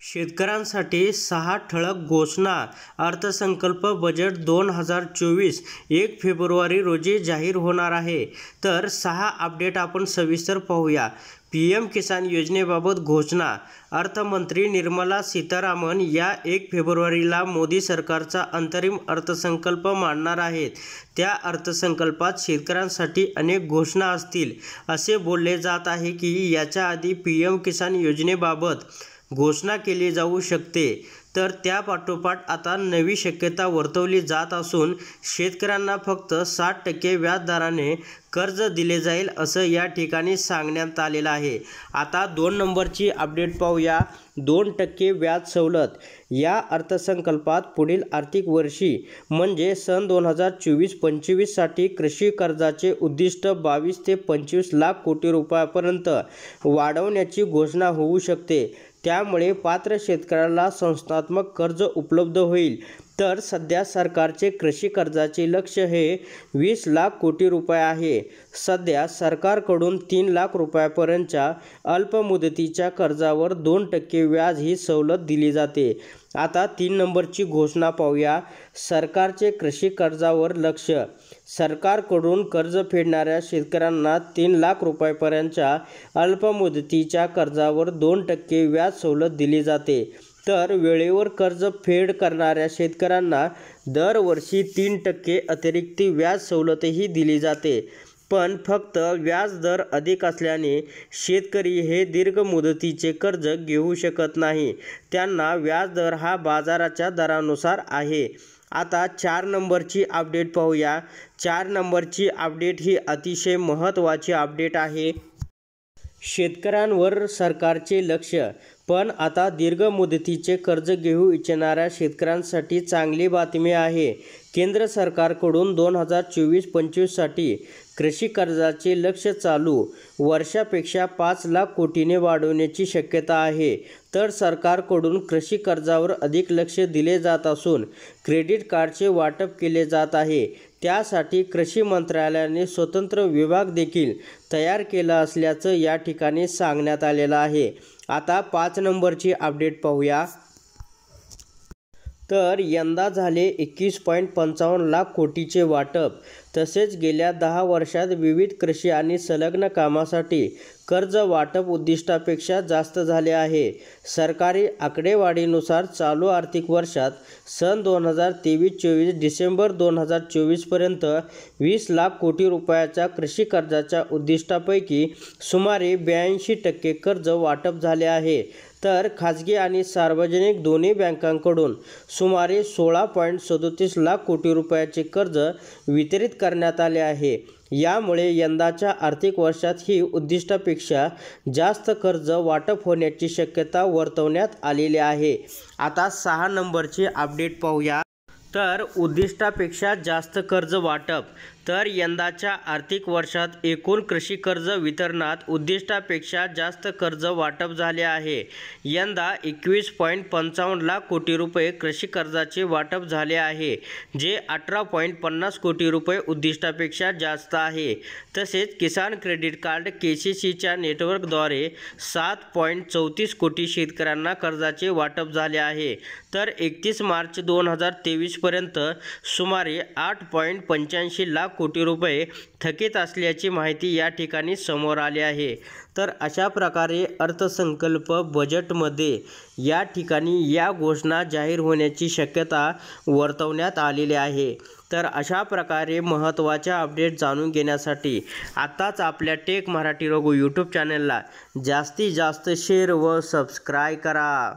शेतकऱ्यांसाठी 6 ठळक घोषणा. अर्थसंकल्प बजेट 2024 1 फेब्रुवारी रोजी जाहीर होणार आहे. तर 6 अपडेट आपण सविस्तर पाहूया. पीएम किसान योजनेबाबत घोषणा. अर्थमंत्री निर्मला सीतारामन या 1 फेब्रुवारीला मोदी सरकारचा अंतरिम अर्थसंकल्प मांडणार आहेत. त्या अर्थसंकल्पात शेतकऱ्यांसाठी अनेक घोषणा असतील असे बोलले जात आहे की याच्या आधी पीएम किसान योजनेबाबत घोषणा केली जाऊ शकते. तर त्यापाठोपाठ आता नवी शक्यता वर्तवली जात असून शेतकऱ्यांना फक्त 60% व्याजदराने कर्ज दिले जाईल असं या ठिकाणी सांगण्यात आलेलं आहे. आता 2 नंबरची अपडेट पाहूया. 2% व्याज सवलत. या अर्थसंकल्पात पुढील आर्थिक वर्षी म्हणजे सन 2024-25 साठी कृषी कर्जाचे उद्दिष्ट 22 ते 25 लाख कोटी रुपयापर्यंत वाढवण्याची घोषणा होऊ शकते. त्यामुळे पात्र शेतकऱ्याला संस्थात्मक कर्ज उपलब्ध होईल. तर सध्या सरकारचे कृषी कर्जाचे लक्ष्य हे 20 लाख कोटी रुपये आहे. सध्या सरकारकडून 3 लाख रुपयापर्यंतच्या अल्पमुदतीच्या कर्जावर 2% व्याज ही सवलत दिली जाते. आता 3 नंबरची घोषणा पाहूया. सरकारचे कृषी कर्जावर लक्ष. सरकारकडून कर्ज फेडणाऱ्या शेतकऱ्यांना 3 लाख रुपयापर्यंतच्या अल्पमुदतीच्या कर्जावर 2% व्याज सवलत दिली जाते. तर वेळेवर कर्ज फेड करणाऱ्या शेतकऱ्यांना दरवर्षी 3% अतिरिक्त व्याज सवलतही दिली जाते. पण फक्त व्याज दर अधिक असल्याने शेतकरी हे दीर्घ मुदतीचे कर्ज घेऊ शकत नाही. त्यांना व्याजदर हा बाजाराच्या दरानुसार आहे. आता 4 नंबरची अपडेट पाहूया. 4 नंबरची अपडेट ही अतिशय महत्त्वाची अपडेट आहे. शेतकऱ्यांवर सरकारचे लक्ष. पण आता दीर्घ मुदतीचे कर्ज घेऊ इच्छिणाऱ्या शेतकऱ्यांसाठी चांगली बातमी आहे. केंद्र सरकारकडून 2024-25 साठी कृषी कर्जाचे लक्ष्य चालू वर्षापेक्षा 5 लाख कोटीने वाढवण्याची शक्यता आहे. तर सरकारकडून कृषी कर्जावर अधिक लक्ष दिले जात असून क्रेडिट कार्डचे वाटप केले जात आहे. त्यासाठी कृषी मंत्रालयाने स्वतंत्र विभाग देखील तयार केला असल्याचं या ठिकाणी सांगण्यात आलेलं आहे. आता 5 नंबरची अपडेट पाहूया. तर यंदा झाले 21.55 लाख कोटीचे वाटप. तसेच गेल्या 10 वर्षात विविध कृषी आणि संलग्न कामासाठी कर्ज वाटप उद्दिष्टापेक्षा जास्त झाले आहे. सरकारी आकडेवारीनुसार चालू आर्थिक वर्षात सन 2023-24 डिसेंबर 2024 पर्यंत 20 लाख कोटी रुपयाच्या कृषी कर्जाच्या उद्दिष्टापैकी सुमारे 82% कर्ज वाटप झाले आहे. तर खाजगी आणि सार्वजनिक दोन्ही बँकांकडून सुमारे 16.37 लाख कोटी रुपयाचे कर्ज वितरित करण्यात आले आहे. यामुळे यंदाच्या आर्थिक वर्षात ही उद्दिष्टापेक्षा जास्त कर्ज वाटप होण्याची शक्यता वर्तवण्यात आलेली आहे. आता 6 नंबरची अपडेट पाहूया. तर उद्दिष्टापेक्षा जास्त कर्ज वाटप. तर यंदाच्या आर्थिक वर्षात एकूण कृषी कर्ज वितरणात उद्दिष्टापेक्षा जास्त कर्ज वाटप झाले आहे. यंदा 21.55 लाख कोटी रुपये कृषी कर्जाचे वाटप झाले आहे, जे 18.50 कोटी रुपये उद्दिष्टापेक्षा जास्त आहे. तसेच किसान क्रेडिट कार्ड KCCच्या नेटवर्कद्वारे 7.34 कोटी शेतकऱ्यांना कर्जाचे वाटप झाले आहे. तर 31 मार्च 2023 पर्यंत सुमारे 8.85 लाख कोटी रुपये थकीत असल्याची माहिती या ठिकाणी समोर आली आहे. तर अशा प्रकारे अर्थसंकल्प बजेटमध्ये या ठिकाणी या घोषणा जाहीर होण्याची शक्यता वर्तवण्यात आलेली आहे. तर अशा प्रकारे महत्त्वाच्या अपडेट जाणून घेण्यासाठी आत्ताच आपल्या टेक मराठी रघु यूट्यूब चॅनलला जास्तीत जास्त शेअर व सबस्क्राईब करा.